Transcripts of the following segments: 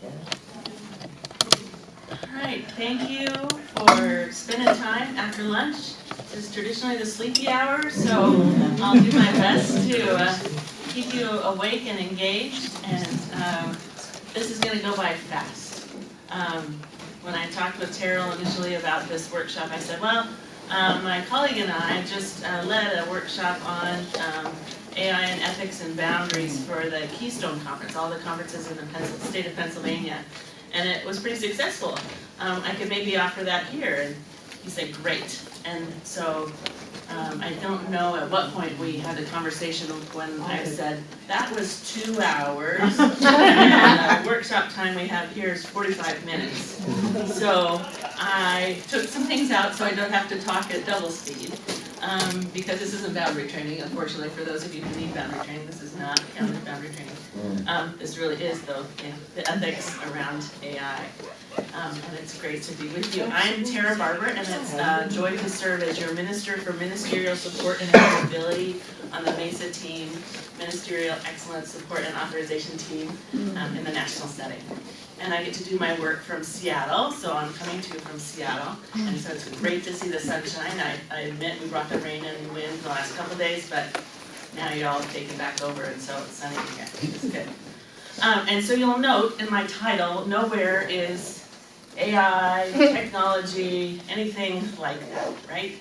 All right, thank you for spending time after lunch. This is traditionally the sleepy hour, so I'll do my best to keep you awake and engaged, and this is going to go by fast. When I talked with Terrell initially about this workshop, I said, well, my colleague and I just led a workshop on AI and ethics and boundaries for the Keystone Conference, all the conferences in the state of Pennsylvania, and it was pretty successful. I could maybe offer that here, and he said, great. And so I don't know at what point we had a conversation when I said, that was 2 hours, and the workshop time we have here is 45 minutes. So I took some things out so I don't have to talk at double speed, because this isn't boundary training, unfortunately, for those of you who need boundary training. This is not accountant boundary training. This really is, though, the ethics around AI. And it's great to be with you. I'm Barber, and it's a joy to serve as your Minister for Ministerial Support and Accountability on the MESA team, Ministerial Excellence Support and Authorization team in the national setting. And I get to do my work from Seattle, so I'm coming to you from Seattle, and so it's great to see the sunshine. I admit we brought the rain and wind the last couple days, but now you're all taken back over, and so it's sunny again. It's good. And so you'll note in my title, nowhere is AI, technology, anything like that, right?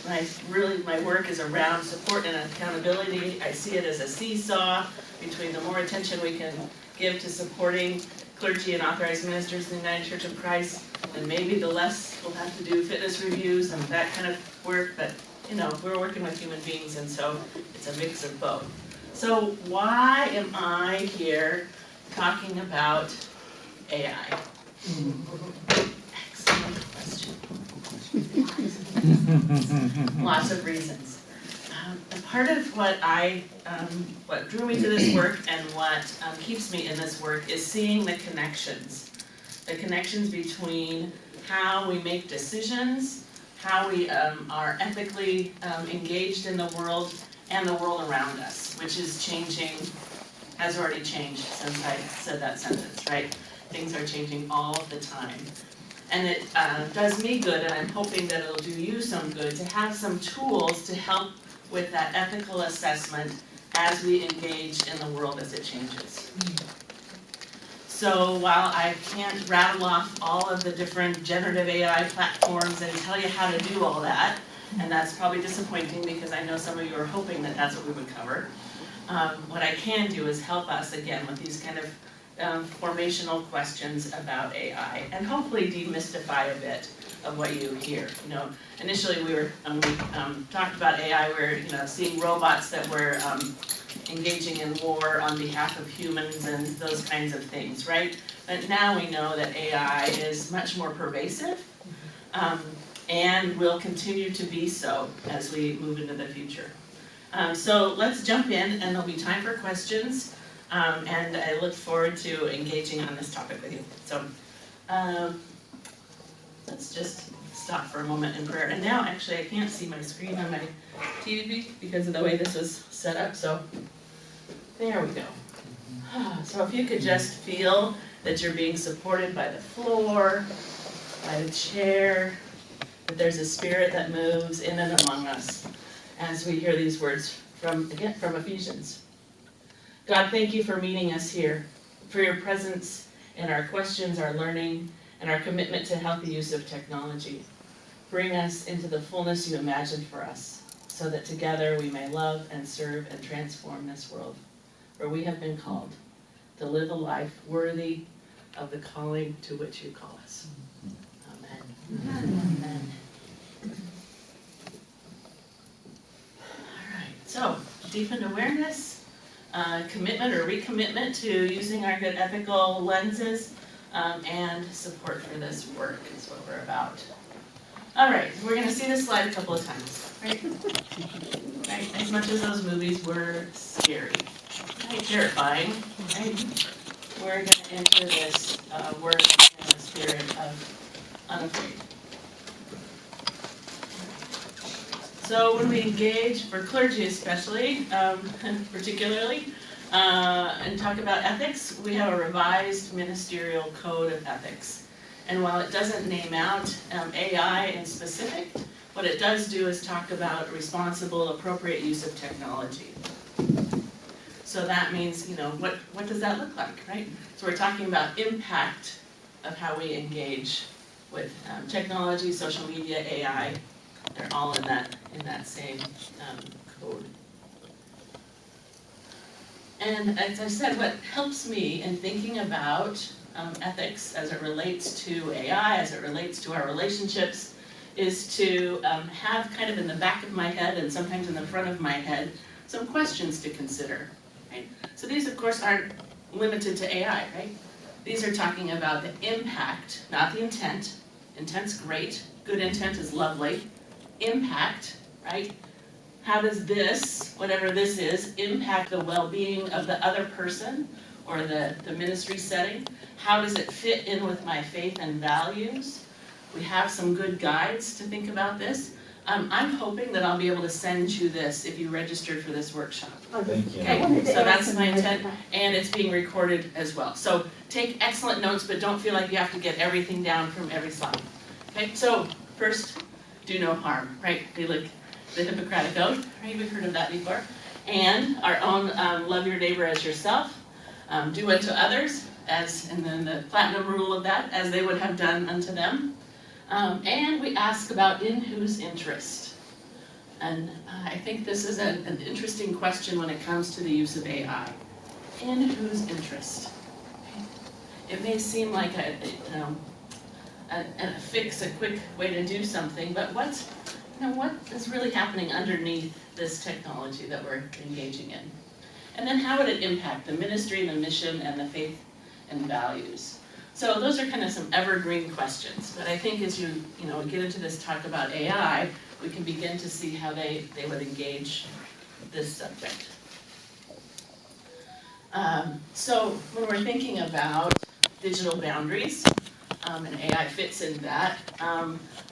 My work is around support and accountability. I see it as a seesaw between the more attention we can give to supporting clergy and authorized ministers in the United Church of Christ, and maybe the less we'll have to do fitness reviews and that kind of work, but you know, we're working with human beings, and so it's a mix of both. So why am I here talking about AI? Excellent question. Lots of reasons. And part of what drew me to this work and what keeps me in this work is seeing the connections between how we make decisions, how we are ethically engaged in the world, and the world around us, which is changing, has already changed since I said that sentence, right? Things are changing all the time. And it does me good, and I'm hoping that it'll do you some good to have some tools to help with that ethical assessment as we engage in the world as it changes. So while I can't rattle off all of the different generative AI platforms and tell you how to do all that, and that's probably disappointing because I know some of you are hoping that that's what we would cover, what I can do is help us again with these kind of formational questions about AI, and hopefully demystify a bit of what you hear. You know, initially we talked about AI. We were seeing robots that were engaging in war on behalf of humans and those kinds of things, right? But now we know that AI is much more pervasive, and will continue to be so as we move into the future. So let's jump in, and there'll be time for questions. And I look forward to engaging on this topic with you. So let's just stop for a moment in prayer. And now, actually, I can't see my screen on my TV because of the way this was set up. So there we go. So if you could just feel that you're being supported by the floor, by the chair, that there's a spirit that moves in and among us as we hear these words from Ephesians. God, thank you for meeting us here, for your presence in our questions, our learning, and our commitment to healthy use of technology. Bring us into the fullness you imagined for us, so that together we may love and serve and transform this world, where we have been called to live a life worthy of the calling to which you call us. Amen. Amen. All right, so deepened awareness, commitment or recommitment to using our good ethical lenses, and support for this work is what we're about. All right, we're going to see this slide a couple of times, right? Right? As much as those movies were scary, right? Terrifying, right? We're going to enter this work in the spirit of unafraid. So when we engage, for clergy especially, particularly, and talk about ethics. We have a revised ministerial code of ethics. And while it doesn't name out AI in specific, what it does do is talk about responsible, appropriate use of technology. So that means, what does that look like, right? So we're talking about impact of how we engage with technology, social media, AI. They're all in that same code. And as I said, what helps me in thinking about ethics as it relates to AI, as it relates to our relationships, is to have kind of in the back of my head and sometimes in the front of my head some questions to consider. Right? So these, of course, aren't limited to AI, right? These are talking about the impact, not the intent. Intent's great. Good intent is lovely. Impact, right? How does this, whatever this is, impact the well-being of the other person or the ministry setting? How does it fit in with my faith and values? We have some good guides to think about this. I'm hoping that I'll be able to send you this if you registered for this workshop. Thank you. Okay, so that's my intent, and it's being recorded as well. So take excellent notes, but don't feel like you have to get everything down from every slide. Okay, so first, do no harm, right? Like the Hippocratic Oath, right? We've heard of that before. And our own love your neighbor as yourself. Do unto others, and then the platinum rule of that, as they would have done unto them. And we ask about in whose interest. And I think this is an interesting question when it comes to the use of AI. In whose interest? It may seem like a fix, a quick way to do something, but what is really happening underneath this technology that we're engaging in? And then how would it impact the ministry, the mission, and the faith and values? So those are kind of some evergreen questions. But I think as you get into this talk about AI, we can begin to see how they would engage this subject. So when we're thinking about digital boundaries, and AI fits in that,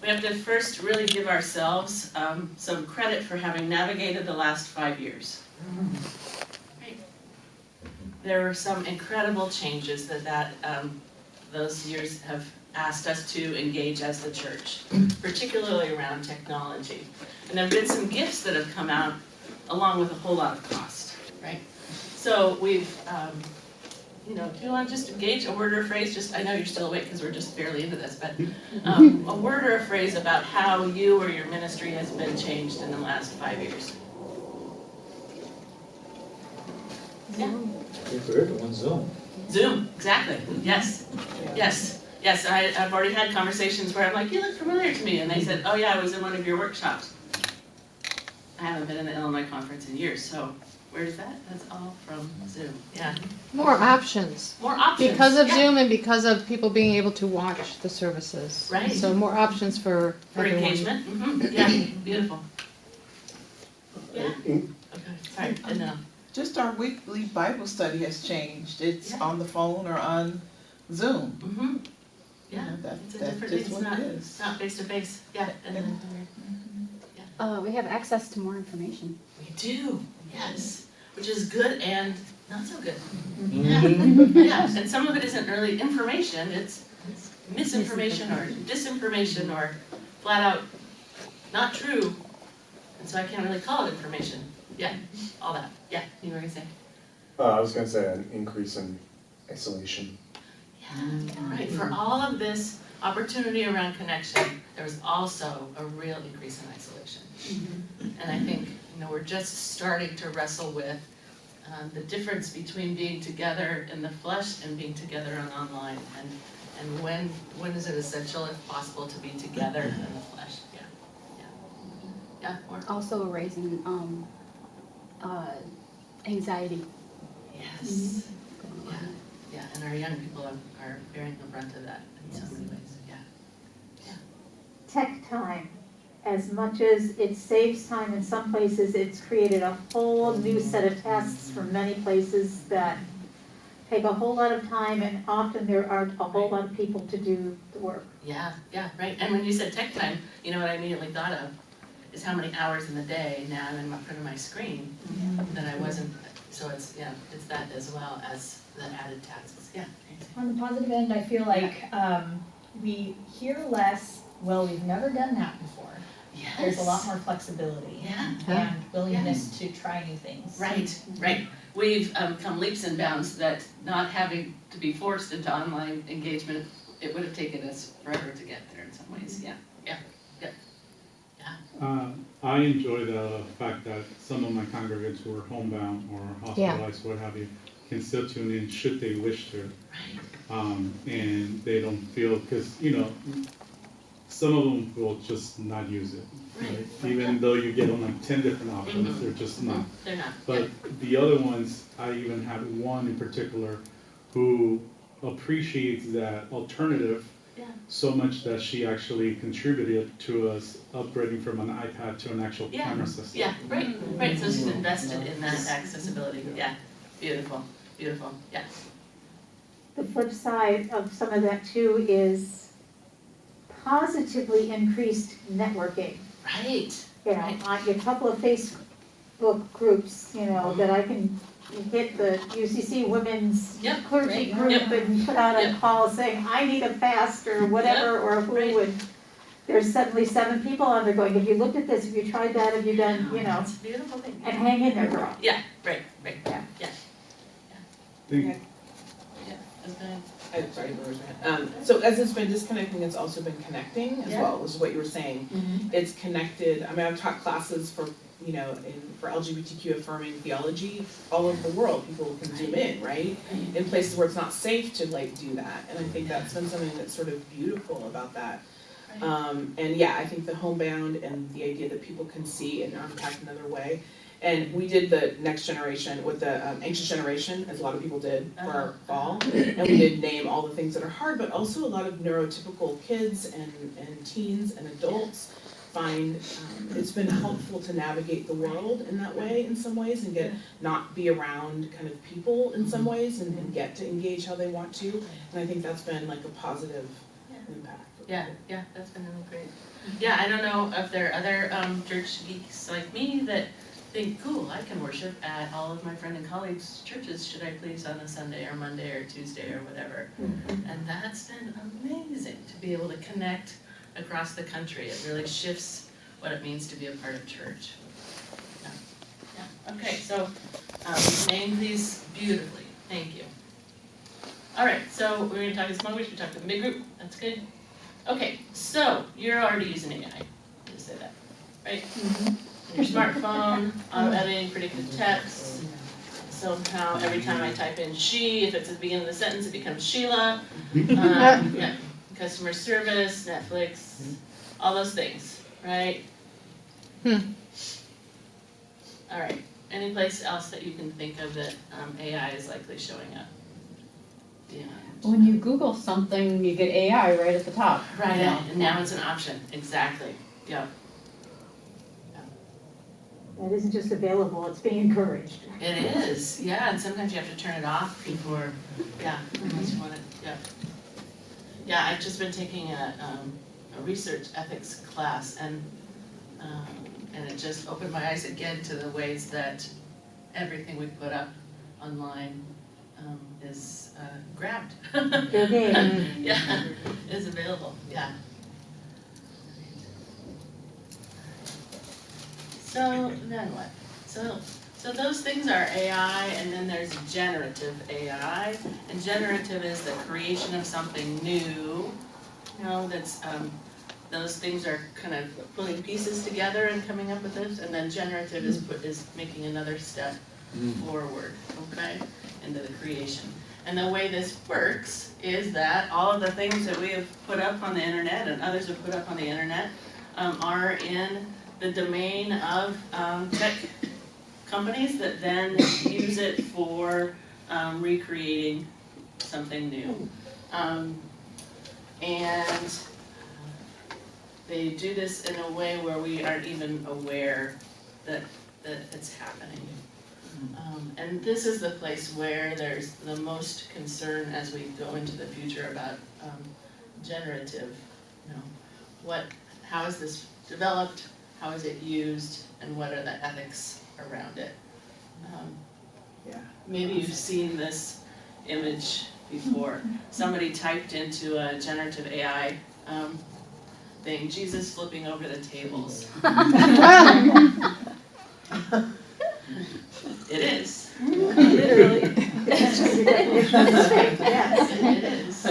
we have to first really give ourselves some credit for having navigated the last 5 years. Right. There were some incredible changes that those years have asked us to engage as the church, particularly around technology. And there have been some gifts that have come out along with a whole lot of cost, right? So we've, do you want to just engage a word or a phrase? I know you're still awake because we're just barely into this, but a word or a phrase about how you or your ministry has been changed in the last 5 years. Yeah. For everyone, Zoom. Zoom, exactly. Yes. Yes, I've already had conversations where I'm like, you look familiar to me. And they said, oh yeah, I was in one of your workshops. I haven't been in the Illinois conference in years, so where is that? That's all from Zoom. Yeah. More options. More options. Because of yeah. Zoom and because of people being able to watch the services. Right. So more options for everyone. Engagement. Mm-hmm. Yeah, beautiful. Yeah. Okay, sorry. And then just our weekly Bible study has changed. It's yeah. on the phone or on Zoom. Mm-hmm. Yeah, That's it's a different just thing. what it is. It's not face to face. Yeah. And then, we have access to more information. we do, yes, which is good and not so good. Mm-hmm. Yeah, and some of it isn't really information, it's misinformation or disinformation or flat out not true. And so I can't really call it information. Yeah, all that. Yeah, you were gonna say? I was going to say an increase in isolation. Yeah, right. For all of this opportunity around connection, there was also a real increase in isolation. And I think we're just starting to wrestle with the difference between being together in the flesh and being together on online, and when is it essential, if possible, to be together in the flesh? Yeah. More. Also raising anxiety. Yes. Yeah, and our young people are bearing the brunt of that in so many ways. Yeah. Tech time. As much as it saves time in some places, it's created a whole new set of tasks for many places that take a whole lot of time, and often there aren't a whole lot of people to do the work. Yeah, right. And when you said tech time, what I immediately thought of is how many hours in the day now I'm in front of my screen that I wasn't so it's that as well as the added tasks, yeah. On the positive end, I feel like we hear less, well, we've never done that before. Yes. There's a lot more flexibility Yeah. and willingness to try new things. Right. We've come leaps and bounds that not having to be forced into online engagement, it would have taken us forever to get there in some ways, yeah. I enjoy the fact that some of my congregants who are homebound or hospitalized, what have you, can still tune in should they wish to. And they don't feel, because, some of them will just not use it. Right? Even though you get them like 10 different options, they're just not. They're not. But the other ones, I even had one in particular who appreciates that alternative so much that she actually contributed to us upgrading from an iPad to an actual camera system. Yeah, right, so she's invested in that accessibility, yeah, beautiful, yeah. The flip side of some of that too is positively increased networking. Right. On a couple of Facebook groups, that I can hit the UCC women's clergy group and put out a call saying, I need a fast or whatever, or who would, there's suddenly 7 people on there going, have you looked at this, have you tried that, have you done, It's a beautiful thing. and hang in there, girl. Yeah, right, Think- So as it's been disconnecting, it's also been connecting as well, is what you were saying. It's connected, I mean, I've taught classes for LGBTQ affirming theology all over the world. People can zoom in, right? In places where it's not safe to do that. And I think that's been something that's sort of beautiful about that. I think the homebound and the idea that people can see and are impacted another way. And we did the next generation with the anxious generation, as a lot of people did for our fall. And we did name all the things that are hard, but also a lot of neurotypical kids and teens and adults find it's been helpful to navigate the world in that way in some ways and not be around kind of people in some ways and get to engage how they want to. And I think that's been like a positive impact. Yeah, that's been really great. Yeah, I don't know if there are other church geeks like me that think, cool, I can worship at all of my friend and colleagues' churches, should I please, on a Sunday or Monday or Tuesday or whatever. And that's been amazing to be able to connect across the country. It really shifts what it means to be a part of church. Yeah. Okay, so we named these beautifully. Thank you. All right, so we're going to talk in small groups, we talked in big group. That's good. Okay, so you're already using AI. Just say that, right? Your smartphone, auto-editing, predictive text. Somehow, every time I type in she, if it's at the beginning of the sentence, it becomes Sheila. Customer service, Netflix, all those things, right? All right. Any place else that you can think of that AI is likely showing up? Beyond. When you Google something, you get AI right at the top. Right, and now it's an option. Exactly. Yeah. That isn't just available, it's being encouraged. It is, yeah, and sometimes you have to turn it off before, unless you want it, Yeah, I've just been taking a research ethics class, and it just opened my eyes again to the ways that everything we put up online is grabbed. Yeah, is available, yeah. So then what? So those things are AI, and then there's generative AI. And generative is the creation of something new. That's those things are kind of pulling pieces together and coming up with this. And then generative is making another step forward, okay, into the creation. And the way this works is that all of the things that we have put up on the internet and others have put up on the internet are in the domain of tech companies that then use it for recreating something new. And they do this in a way where we aren't even aware that it's happening. And this is the place where there's the most concern as we go into the future about generative. How is this developed? How is it used, and what are the ethics around it? Yeah. Maybe you've seen this image before. Somebody typed into a generative AI thing, Jesus flipping over the tables. It is. Literally. It is.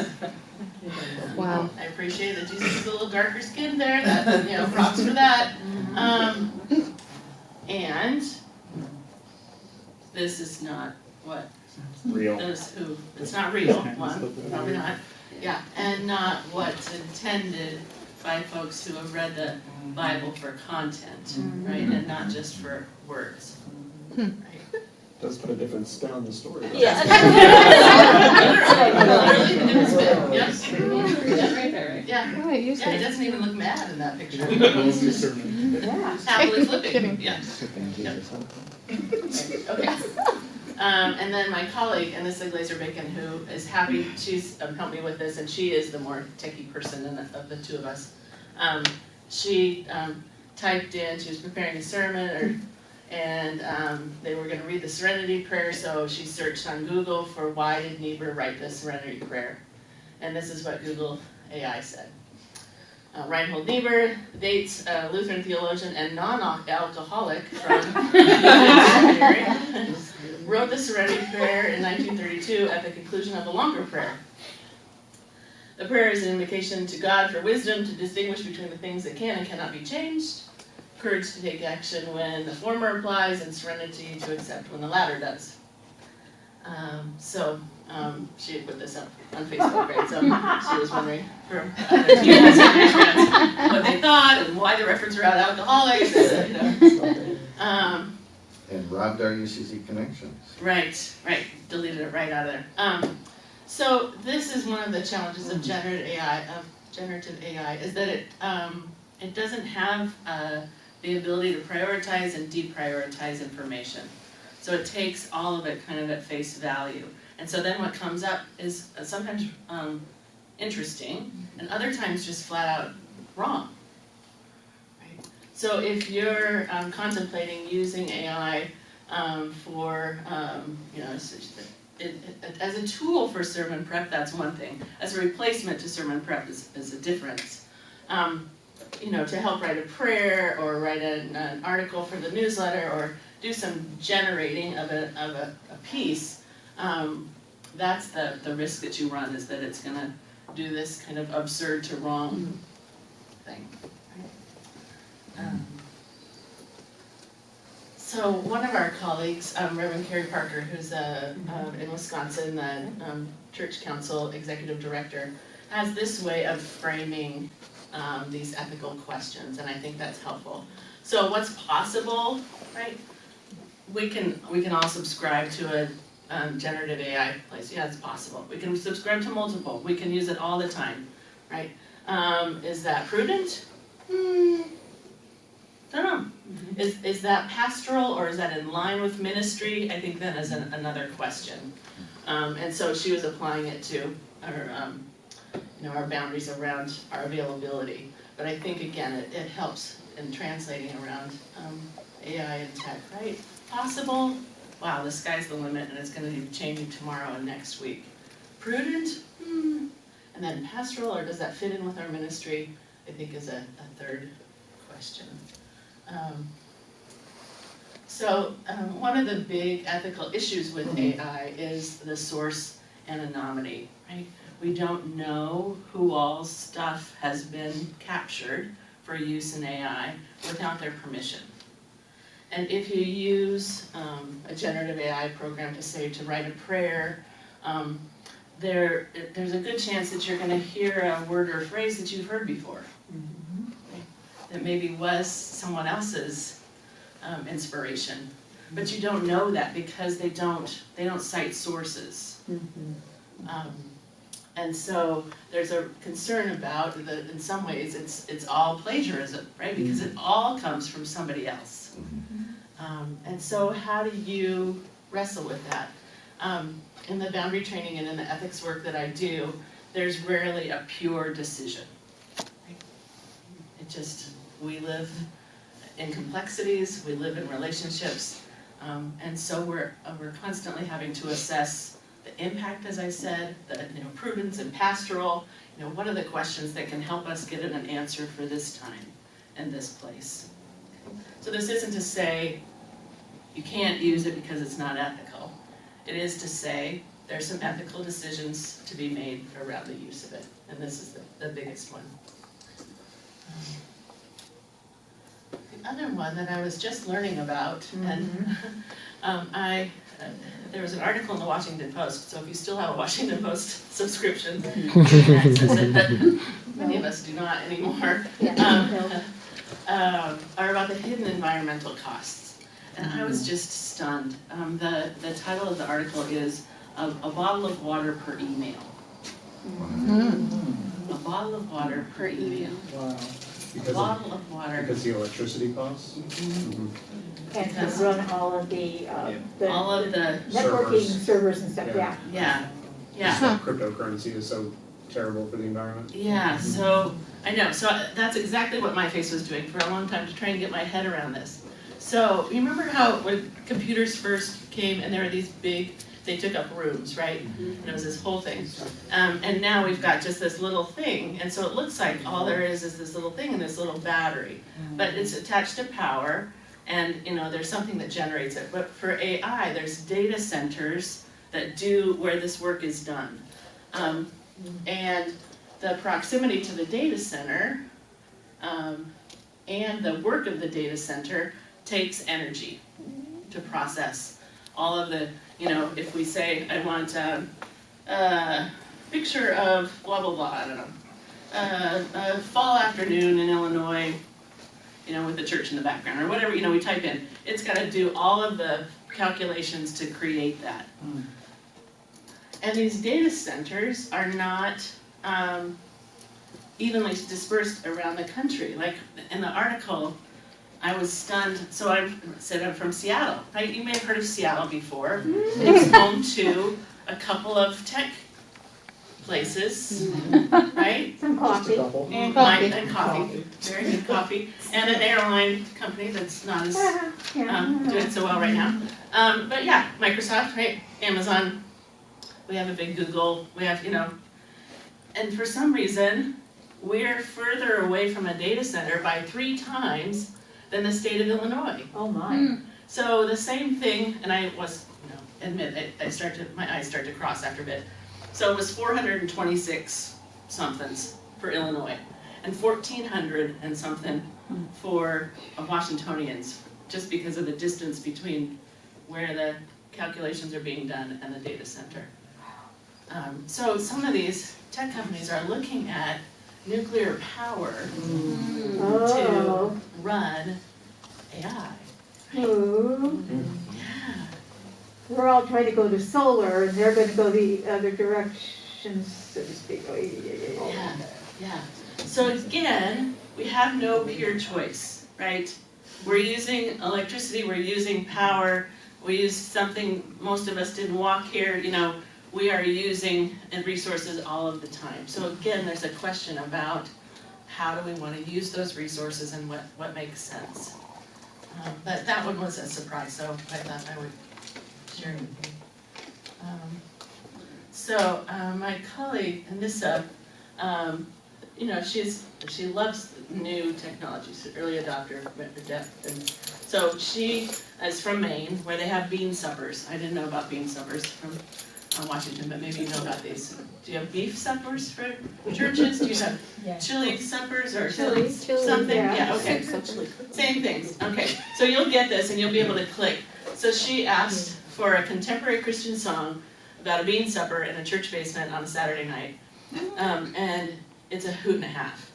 Wow. I appreciate that Jesus is a little darker skinned there. That, you know, props for that. And this is not what Real. those who, it's not real, one, probably not. Yeah, and not what's intended by folks who have read the Bible for content, right? And not just for words. Right? Does put a different spin on the story. though. Literally, different spin, yes. Yeah, right there, right? Yeah. Oh, it used Yeah, he to. doesn't even look mad in that picture. Only He's just sermon. Yeah. happily flipping, Kidding. yeah. Thank Jesus. Okay. And then my colleague, Anissa Glazer-Bacon, who is happy, she's helped me with this, and she is the more techie person of the two of us. She typed in, she was preparing a sermon, and they were going to read the Serenity Prayer, so she searched on Google for why did Niebuhr write the Serenity Prayer. And this is what Google AI said. Reinhold Niebuhr, dates Lutheran theologian and non-alcoholic from seminary, wrote the Serenity Prayer in 1932 at the conclusion of a longer prayer. The prayer is an invocation to God for wisdom to distinguish between the things that can and cannot be changed, courage to take action when the former applies, and serenity to accept when the latter does. She put this up on Facebook, right? So she was wondering from other students and their friends what they thought and why the reference around alcoholics. You know. And robbed our UCC connections. Right. Deleted it right out of there. So this is one of the challenges of generative AI, is that it doesn't have the ability to prioritize and deprioritize information. So it takes all of it kind of at face value. And so then what comes up is sometimes interesting, and other times just flat out wrong. Right? So if you're contemplating using AI for, as a tool for sermon prep, that's one thing. As a replacement to sermon prep is a difference. To help write a prayer or write an article for the newsletter or do some generating of a piece, that's the risk that you run, is that it's going to do this kind of absurd to wrong thing. So one of our colleagues, Reverend Carrie Parker, who's in Wisconsin, the Church Council Executive Director, has this way of framing these ethical questions, and I think that's helpful. So what's possible, right? We can all subscribe to a generative AI place. Yeah, it's possible. We can subscribe to multiple. We can use it all the time, right? Is that prudent? Don't know. Is that pastoral, or is that in line with ministry? I think that is another question. And so she was applying it to our boundaries around our availability. But I think, again, it helps in translating around AI and tech, right? Possible? Wow, the sky's the limit, and it's going to be changing tomorrow and next week. Prudent? And then pastoral, or does that fit in with our ministry? I think is a third question. One of the big ethical issues with AI is the source anonymity, right? We don't know who all's stuff has been captured for use in AI without their permission. And if you use a generative AI program to write a prayer, there's a good chance that you're going to hear a word or a phrase that you've heard before. Right? That maybe was someone else's inspiration, but you don't know that because they don't cite sources. And so there's a concern about that in some ways it's all plagiarism, right? Because it all comes from somebody else. And so how do you wrestle with that? In the boundary training and in the ethics work that I do, there's rarely a pure decision. Right? We live in complexities, we live in relationships, And so we're constantly having to assess the impact, as I said, the prudence and pastoral, what are the questions that can help us get an answer for this time and this place. So this isn't to say you can't use it because it's not ethical. It is to say there's some ethical decisions to be made around the use of it, and this is the biggest one. The other one that I was just learning about, and there was an article in the Washington Post, so if you still have a Washington Post subscription, you can access it, but many of us do not anymore, are about the hidden environmental costs. And I was just stunned. The title of the article is A Bottle of Water Per Email. A bottle of water per email. Wow. A bottle of water. Because the electricity costs? And to run all of the networking servers and stuff, Yeah. Cryptocurrency is so terrible for the environment. Yeah, so, I know, so that's exactly what my face was doing for a long time to try and get my head around this. So, you remember how when computers first came and there were these big, they took up rooms, right? And it was this whole thing. And now we've got just this little thing, and so it looks like all there is this little thing and this little battery. But it's attached to power, and there's something that generates it. But for AI, there's data centers that do where this work is done. And the proximity to the data center and the work of the data center takes energy to process all of the, if we say, I want a picture of blah, blah, blah, I don't know, a fall afternoon in Illinois, with the church in the background, or whatever, we type in. It's got to do all of the calculations to create that. And these data centers are not evenly dispersed around the country. Like in the article, I was stunned. So I said I'm from Seattle, right? You may have heard of Seattle before. It's home to a couple of tech places, right? Some coffee. And coffee. Very good coffee. And an airline company that's not as doing so well right now. But yeah, Microsoft, right? Amazon. We have a big Google. We have, and for some reason, we're further away from a data center by 3 times than the state of Illinois. Oh my. So the same thing, and I was, admit, my eyes start to cross after a bit. So it was 426 somethings for Illinois, and 1,400 and something for Washingtonians, just because of the distance between where the calculations are being done and the data center. So some of these tech companies are looking at nuclear power to run AI. Yeah. We're all trying to go to solar, and they're going to go the other direction, so to speak. Yeah. So again, we have no pure choice, right? We're using electricity, we're using power, we use something, most of us didn't walk here, we are using resources all of the time. So again, there's a question about how do we want to use those resources and what makes sense. But that one was a surprise, so I thought I would share it with you. My colleague, Anissa, she loves new technologies, an early adopter of depth. And so she is from Maine, where they have bean suppers. I didn't know about bean suppers from Washington, but maybe you know about these. Do you have beef suppers for churches? Do you have chili suppers or chili something? Yeah, okay. Same things. Okay, so you'll get this and you'll be able to click. So she asked for a contemporary Christian song about a bean supper in a church basement on a Saturday night. And it's a hoot and a half.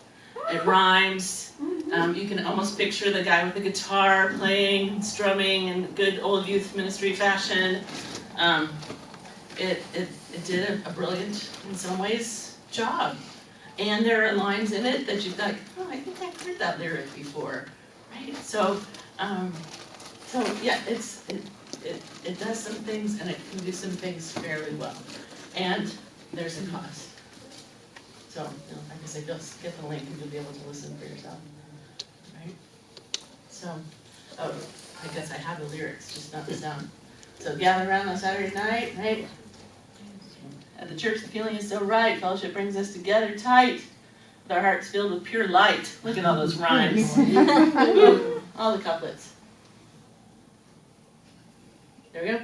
It rhymes. You can almost picture the guy with the guitar playing, strumming in good old youth ministry fashion. It did a brilliant, in some ways, job. And there are lines in it that you've like, oh, I think I've heard that lyric before, right? So yeah, it does some things and it can do some things fairly well. And there's a cost. So, like I said, just get the link and you'll be able to listen for yourself, right? So, I I guess I have the lyrics, just not the sound. So gather around on Saturday night, right? At the church, the feeling is so right. Fellowship brings us together tight, with our hearts filled with pure light. Look at all those rhymes. All the couplets. There we go.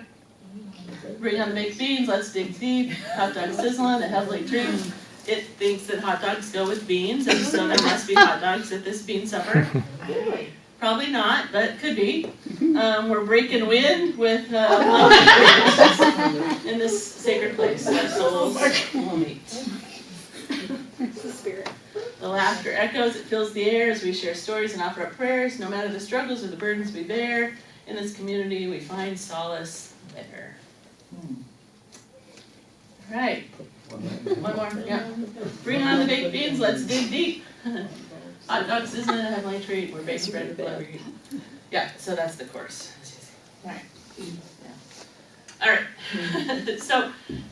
Bring on the baked beans, let's dig deep. Hot dog sizzling, a heavenly treat. It thinks that hot dogs go with beans, and so there must be hot dogs at this bean supper. Probably not, but could be. We're breaking wind with in this sacred place. Our souls will meet. The laughter echoes, it fills the air as we share stories and offer up prayers. No matter the struggles or the burdens we bear, in this community we find solace there. All right. One more, yeah. Bring on the baked beans, let's dig deep. Hot dogs isn't a heavenly treat, we're baking bread with blood. Yeah, so that's the course. All right. Yeah. All right.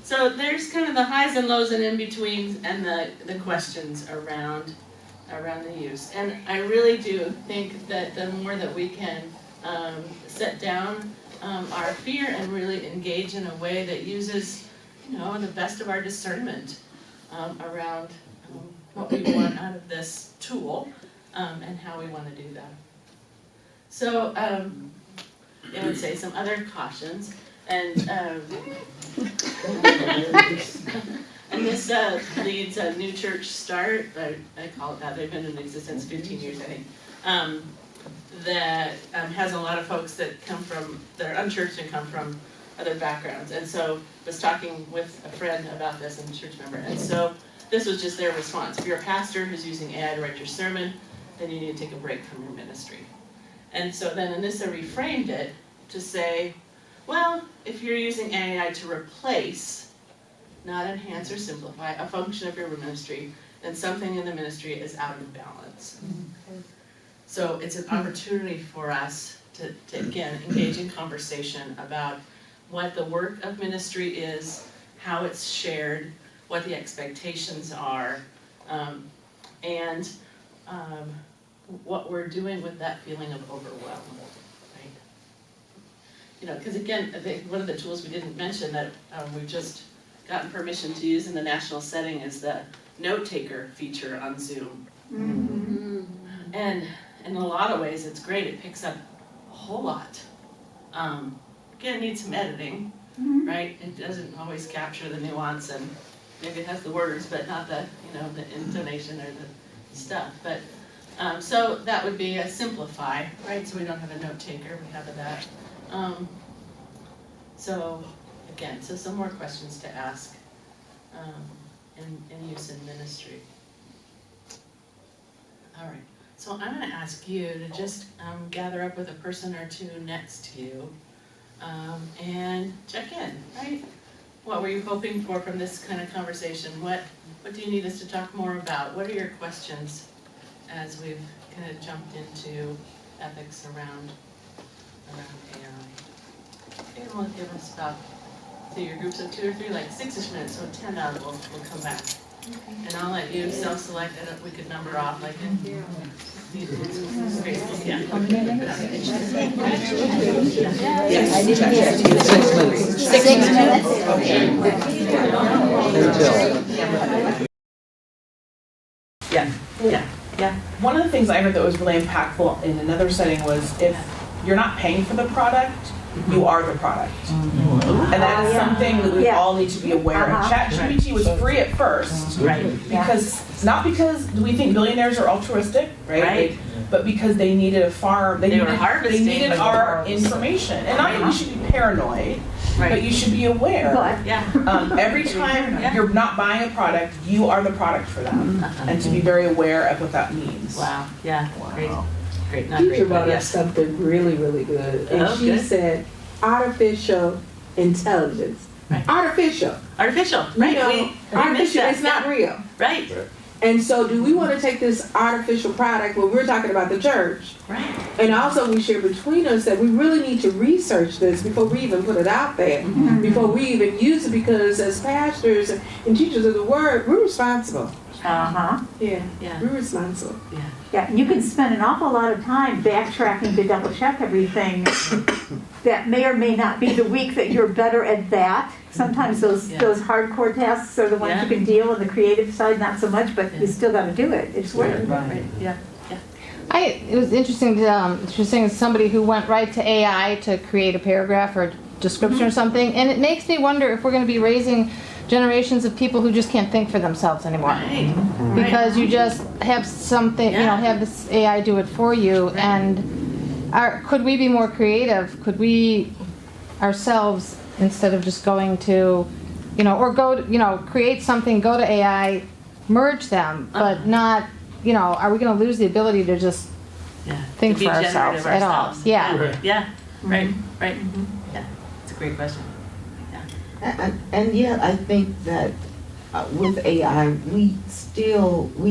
So there's kind of the highs and lows and in betweens and the questions around the use. And I really do think that the more that we can set down our fear and really engage in a way that uses, the best of our discernment around what we want out of this tool and how we want to do that. So I would say some other cautions, and this leads a new church start. I call it that. They've been in existence 15 years, I think. That has a lot of folks that are unchurched and come from other backgrounds. And so I was talking with a friend about this and a church member. And so this was just their response. If you're a pastor who's using AI to write your sermon, then you need to take a break from your ministry. And so then Anissa reframed it to say, well, if you're using AI to replace, not enhance or simplify, a function of your ministry, then something in the ministry is out of balance. So it's an opportunity for us to again, engage in conversation about what the work of ministry is, how it's shared, what the expectations are, and what we're doing with that feeling of overwhelm, right? Because again, I think one of the tools we didn't mention that we've just gotten permission to use in the national setting is the note taker feature on Zoom. Mm-hmm. And in a lot of ways, it's great. It picks up a whole lot. Again, it needs some editing, right? It doesn't always capture the nuance, and maybe it has the words, but not the intonation or the stuff. But so that would be a simplify, right? So we don't have a note taker. We have that. So again, so some more questions to ask in use in ministry. All right. So I'm going to ask you to just gather up with a person or two next to you and check in, right? What were you hoping for from this kind of conversation? What do you need us to talk more about? What are your questions as we've kind of jumped into ethics around AI? Okay, we'll give us about, so your groups of 2 or 3, like 6-ish minutes, so 10 out of it we'll come back. And I'll let you self-select it. We could number off like in Facebook. Yeah. Yes, I didn't hear. 6 minutes. Okay. Yeah. One of the things I heard that was really impactful in another setting was if you're not paying for the product, you are the product. And that is something that we all need to be aware of. ChatGPT was free at first, Right. Not because we think billionaires are altruistic, right? But because they needed a farm, they needed our information. And not that you should be paranoid, but you should be aware. Every time you're not buying a product, you are the product for them. And to be very aware of what that means. Wow, yeah, great. Great, not Teacher great, brought but up yes. something really, really good. And she good. said artificial intelligence. Right. Artificial. Artificial, right? You know, we artificial, that, it's not real. Right. And so do we want to take this artificial product when we're talking about the church? Right. And also we share between us that we really need to research this before we even put it out there, before we even use it, because as pastors and teachers of the word, we're responsible. Uh-huh. Yeah, Yeah. we're responsible. Yeah, and you can spend an awful lot of time backtracking to double check everything. That may or may not be the week that you're better at that. Sometimes those hardcore tasks are the ones you can deal with, the creative side not so much, but you still gotta do it. It's work. Right, yeah. It was interesting she was saying somebody who went right to AI to create a paragraph or description or something, and it makes me wonder if we're going to be raising generations of people who just can't think for themselves anymore. Right. Because you just have something, have this AI do it for you, and could we be more creative? Could we ourselves, instead of just going to, or go to, create something, go to AI, merge them, but not, are we going to lose the ability to just think To be for ourselves generative at all? ourselves. Yeah. Yeah, right. Yeah, it's a great question. And yet, I think that with AI, we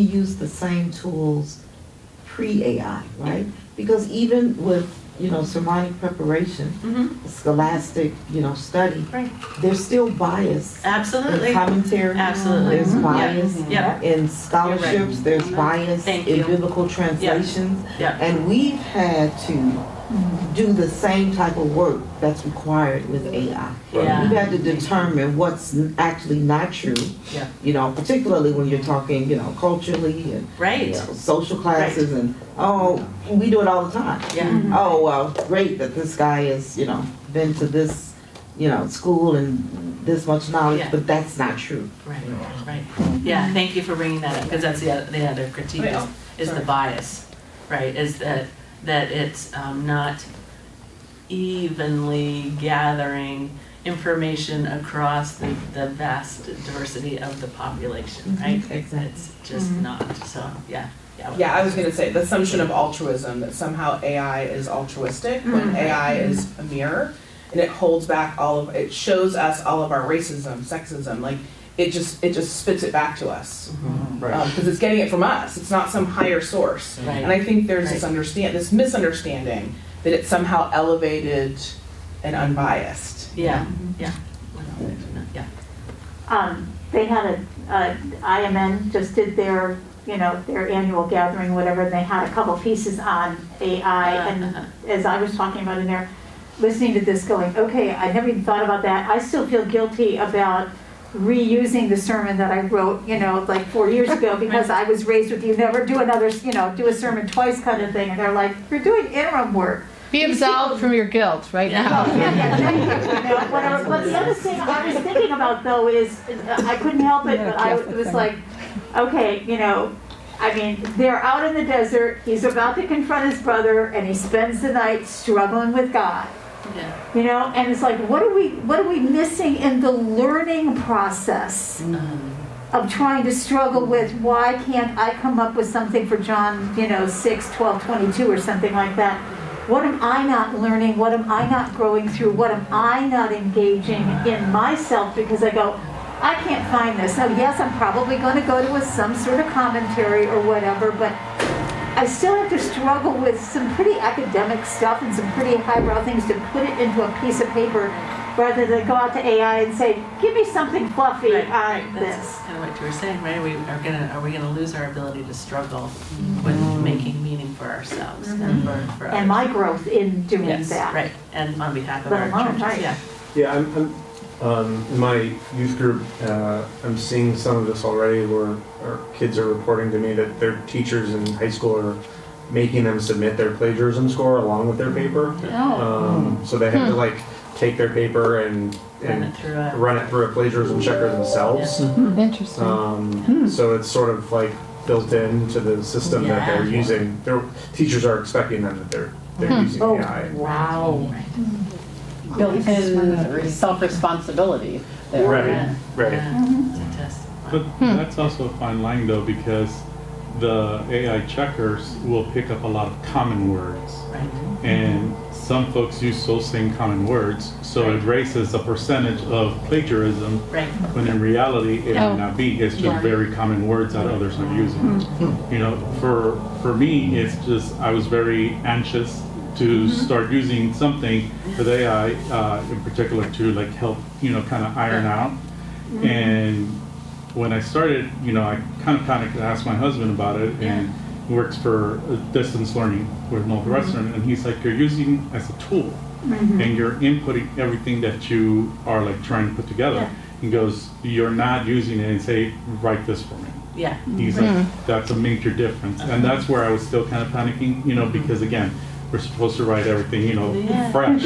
use the same tools pre-AI, right? Because even with, sermonic preparation, scholastic, study, there's still bias. Absolutely. In commentary. Absolutely. There's bias. Yeah. In scholarships, there's bias in biblical translations. Yeah. And we've had to do the same type of work that's required with AI. Yeah. We've had to determine what's actually not true. Yeah. Particularly when you're talking, culturally and Right. social classes and we do it all the time. Yeah. Oh, well, great that this guy has, been to this, school and this much knowledge, Yeah. but that's not true. Right. Yeah, thank you for bringing that up, because that's the other critique is the bias, right? Is that it's not evenly gathering information across the vast diversity of the population, right? Exactly. It's just not, so, yeah. Yeah, I was gonna say, the assumption of altruism, that somehow AI is altruistic, when AI is a mirror, and it holds back it shows us all of our racism, sexism, like, it just spits it back to us. Because it's getting it from us, it's not some higher source. Right. And I think there's this misunderstanding that it's somehow elevated and unbiased. Yeah. They had IMN just did their annual gathering, whatever, and they had a couple pieces on AI, and as I was talking about in there, listening to this going, okay, I never even thought about that. I still feel guilty about reusing the sermon that I wrote, like 4 years ago, because I was raised with you never do another, do a sermon twice kind of thing, and they're like, you're doing interim work. Be absolved from your guilt right now. Whatever. But the other thing I was thinking about though is, I couldn't help it, but it was like, okay, they're out in the desert, he's about to confront his brother, and he spends the night struggling with God. Yeah. And it's like, what are we missing in the learning process of trying to struggle with, why can't I come up with something for John, 6, 12, 22 or something like that? What am I not learning? What am I not growing through? What am I not engaging in myself? Because I go, I can't find this. Now, yes, I'm probably going to go to some sort of commentary or whatever, but I still have to struggle with some pretty academic stuff and some pretty highbrow things to put it into a piece of paper rather than go out to AI and say, give me something fluffy on this. That's kind of what you were saying, right? Are we gonna lose our ability to struggle with making meaning for ourselves and for others? And my growth in doing that. Right, and on behalf of Let our alone, churches, right. Yeah, in my youth group, I'm seeing some of this already where our kids are reporting to me that their teachers in high school are making them submit their plagiarism score along with their paper. So they have to take their paper and run it through a plagiarism checker themselves. Interesting. So it's sort of built into the system that they're using. Their teachers are expecting them that they're using AI. Wow. Built-in self-responsibility there. Right. But that's also a fine line though, because the AI checkers will pick up a lot of common words. And some folks use those same common words, so it raises a percentage of plagiarism, when in reality it may not be. It's just very common words that others are using. For me, it's just, I was very anxious to start using something with AI in particular to help, kind of iron out. And when I started, I kind of panicked and asked my husband about it, and he works for distance learning with Northwestern, and he's like, you're using it as a tool, and you're inputting everything that you are like trying to put together. He goes, you're not using it and say, write this for me. Yeah. He's like, that's a major difference. And that's where I was still kind of panicking, because again, we're supposed to write everything, fresh.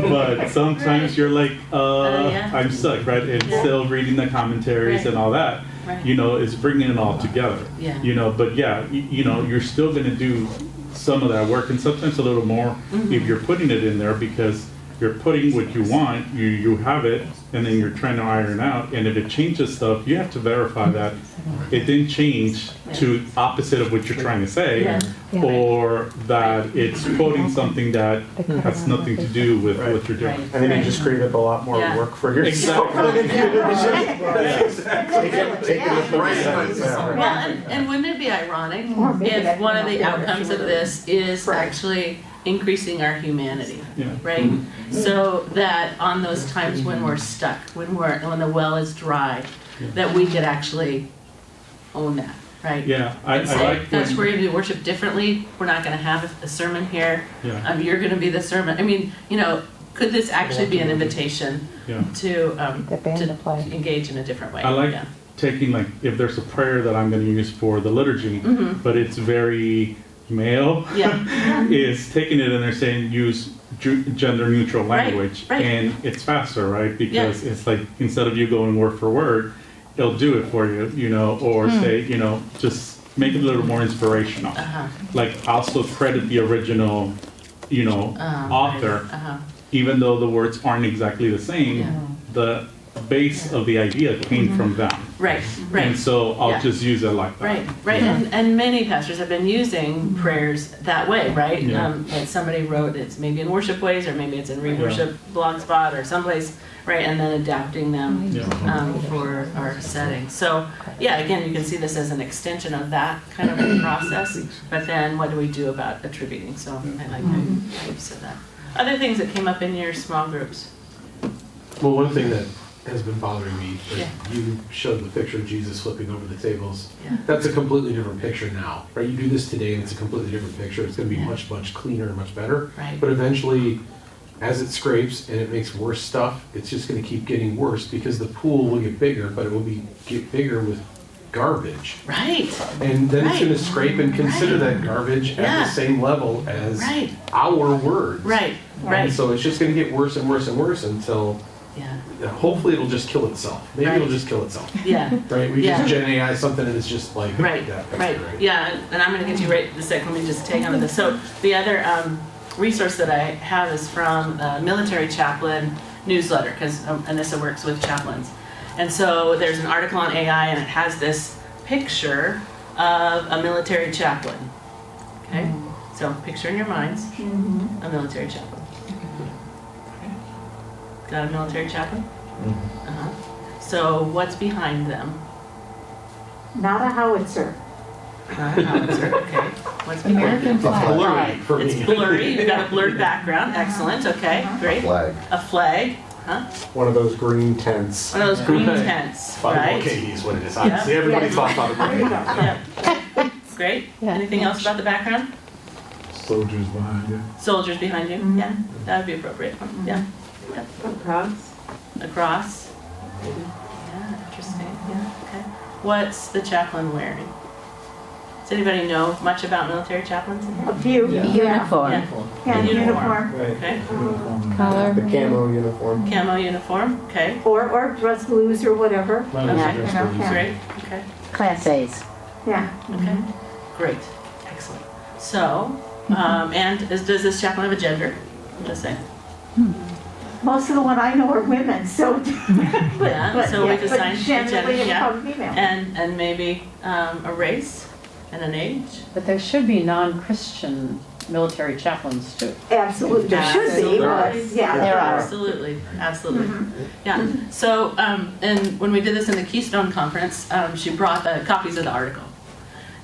But sometimes you're like, I'm stuck, right? And still reading the commentaries and all that, is bringing it all together. But you're still going to do some of that work, and sometimes a little more if you're putting it in there, because you're putting what you want, you have it, and then you're trying to iron out, and if it changes stuff, you have to verify that it didn't change to opposite of what you're trying to say, or that it's quoting something that has nothing to do with what you're doing. And then you just created a lot more work for yourself. Well, and wouldn't it be ironic if one of the outcomes of this is actually increasing our humanity, right? So that on those times when we're stuck, when the well is dry, that we could actually own that, right? Yeah, I say, like gosh, when, we're going to do worship differently. We're not going to have a sermon here. You're going to be the sermon. I mean, could this actually be an invitation to engage in a different way? I like taking, like, if there's a prayer that I'm going to use for the liturgy, but it's very male, is taking it and they're saying use gender neutral language, and it's faster, right? Because it's like, instead of you going word for word, it'll do it for you, or say, just make it a little more inspirational. Like, also credit the original, author, even though the words aren't exactly the same, the base of the idea came from them. Right. And so I'll just use it like that. Right. And many pastors have been using prayers that way, right? Like somebody wrote, it's maybe in Worship Ways, or maybe it's in Reworship Blogspot or someplace, right? And then adapting them for our setting. So again, you can see this as an extension of that kind of a process, but then what do we do about attributing? So I like how you said that. Other things that came up in your small groups? Well, one thing that has been bothering me, you showed the picture of Jesus flipping over the tables. That's a completely different picture now, right? You do this today and it's a completely different picture. It's going to be much, much cleaner and much better. But eventually, as it scrapes and it makes worse stuff, it's just going to keep getting worse, because the pool will get bigger, but it will get bigger with garbage. And then it's going to scrape and consider that garbage at the same level as our words. And so it's just going to get worse and worse and worse until hopefully it'll just kill itself. Maybe it'll just kill itself. Right? We just Gen AI something and it's just like that picture, right? And I'm going to get you right this second. Let me just take on to this. So the other resource that I have is from a military chaplain newsletter, because Anissa works with chaplains. And so there's an article on AI, and it has this picture of a military chaplain. Okay? So picture in your minds a military chaplain. Got a military chaplain? So what's behind them? Not a howitzer. Not a howitzer, okay. What's behind them? Blurry for me. It's blurry. You've got a blurred background. Excellent. Okay, great. A flag. One of those green tents. One of those green tents, right? Okay, is what it is. See, everybody thought about it. Great. Anything else about the background? Soldiers behind you. Soldiers behind you. Yeah, that would be appropriate. Yeah. Across. Yeah, interesting. Yeah, okay. What's the chaplain wearing? Does anybody know much about military chaplains? A few. Uniform. Uniform. Okay. Color. The camo uniform. Camo uniform. Okay. Or dress blues or whatever. Great. Okay. Class A's. Okay. Great. Excellent. So, and does this chaplain have a gender? Just saying. Most of the one I know are women, so. So we've assigned a generally gender, female. and maybe a race and an age. But there should be non-Christian military chaplains too. Absolutely, there should be, but There are. Absolutely. Yeah. So, and when we did this in the Keystone Conference, she brought the copies of the article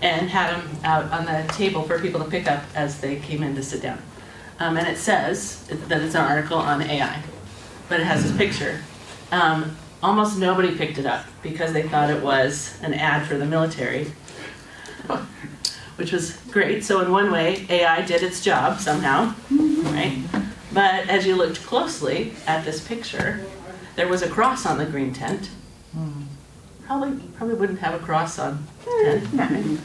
and had them out on the table for people to pick up as they came in to sit down. And it says that it's an article on AI, but it has this picture. almost nobody picked it up because they thought it was an ad for the military, which was great. So in one way, AI did its job somehow, right? But as you looked closely at this picture, there was a cross on the green tent. Probably wouldn't have a cross on tent.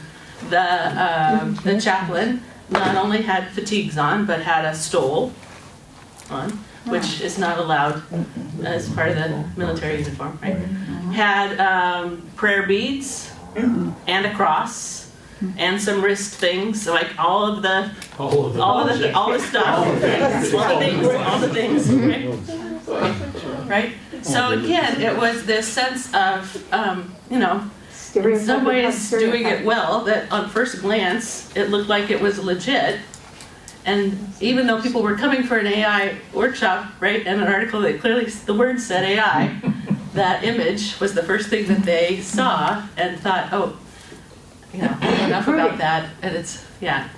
The chaplain not only had fatigues on, but had a stole on, which is not allowed as part of the military uniform, right? Had prayer beads and a cross and some wrist things, like all the stuff, all the things, right? So again, it was this sense of, in some ways doing it well, that on first glance, it looked like it was legit. And even though people were coming for an AI workshop, right, and an article that clearly the word said AI, that image was the first thing that they saw and thought, oh, enough about that. And it's, yeah.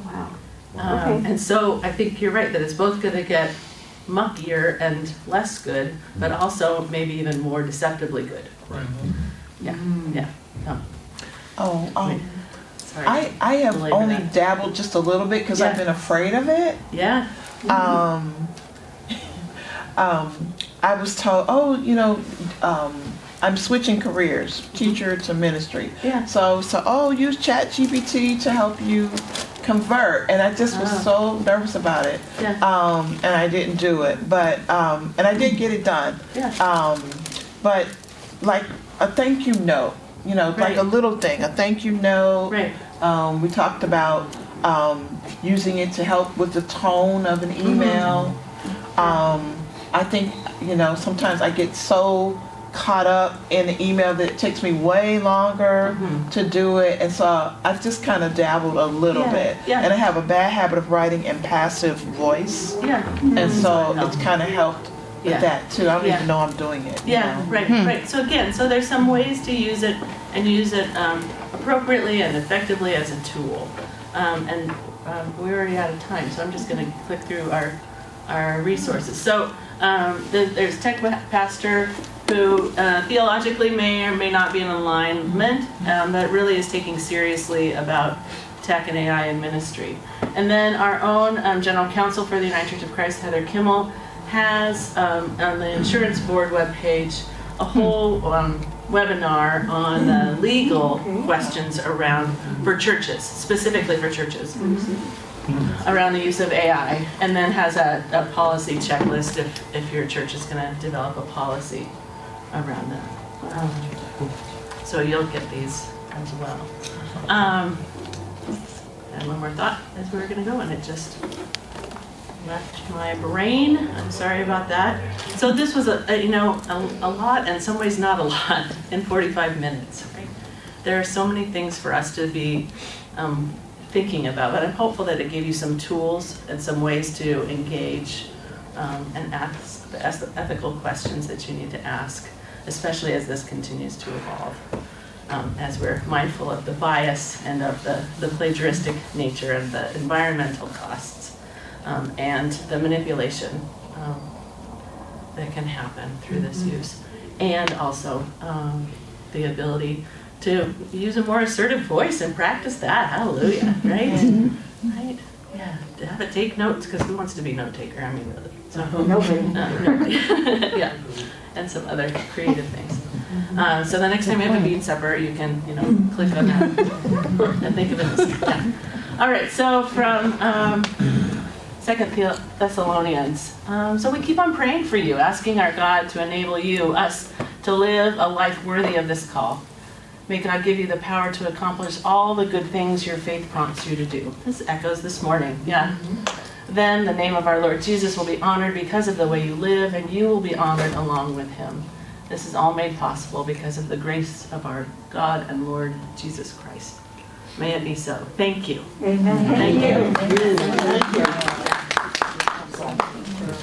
Wow. Okay. And so I think you're right that it's both going to get muckier and less good, but also maybe even more deceptively good. Right. Yeah. Yeah. Sorry. I have Belabor only that. dabbled just a little bit because I've been afraid of it. Yeah. I was told, I'm switching careers, teacher to ministry. Yeah. So use ChatGPT to help you convert, and I just was so nervous about it. Yeah. And I didn't do it, but and I did get it done. Yeah. But like a thank you note, like a little thing, a thank you note. Right. We talked about using it to help with the tone of an email. I think, sometimes I get so caught up in the email that it takes me way longer to do it. And so I've just kind of dabbled a little bit. Yeah. And I have a bad habit of writing in passive voice. Yeah. And so it's kind of helped with that too. I don't even know I'm doing it. Yeah, right. So again, there's some ways to use it and use it appropriately and effectively as a tool. And we're already out of time, so I'm just going to click through our resources. So there's Tech Pastor, who theologically may or may not be in alignment, but really is taking seriously about tech and AI in ministry. And then our own General Counsel for the United Church of Christ, Heather Kimmel, has on the Insurance Board webpage a whole webinar on legal questions for churches, specifically for churches, around the use of AI, and then has a policy checklist if your church is going to develop a policy around that. So you'll get these as well. And one more thought as we were going to go, and it just left my brain. I'm sorry about that. So this was a lot, and in some ways not a lot, in 45 minutes. Right? There are so many things for us to be thinking about, but I'm hopeful that it gave you some tools and some ways to engage and ask the ethical questions that you need to ask, especially as this continues to evolve, as we're mindful of the bias and of the plagiaristic nature and the environmental costs and the manipulation that can happen through this use, and also the ability to use a more assertive voice and practice that. Hallelujah, right? Right? Yeah, to have it take notes, because who wants to be note taker? I mean, really. So, Nobody. Nobody. Yeah, and some other creative things. So the next time we have a bead supper, you can, click on that and think of it as, yeah. All right, so from 2 Thessalonians. So we keep on praying for you, asking our God to enable us to live a life worthy of this call. May God give you the power to accomplish all the good things your faith prompts you to do. This echoes this morning, yeah. Then the name of our Lord Jesus will be honored because of the way you live, and you will be honored along with him. This is all made possible because of the grace of our God and Lord Jesus Christ. May it be so. Thank you. Amen. Thank you. Thank you.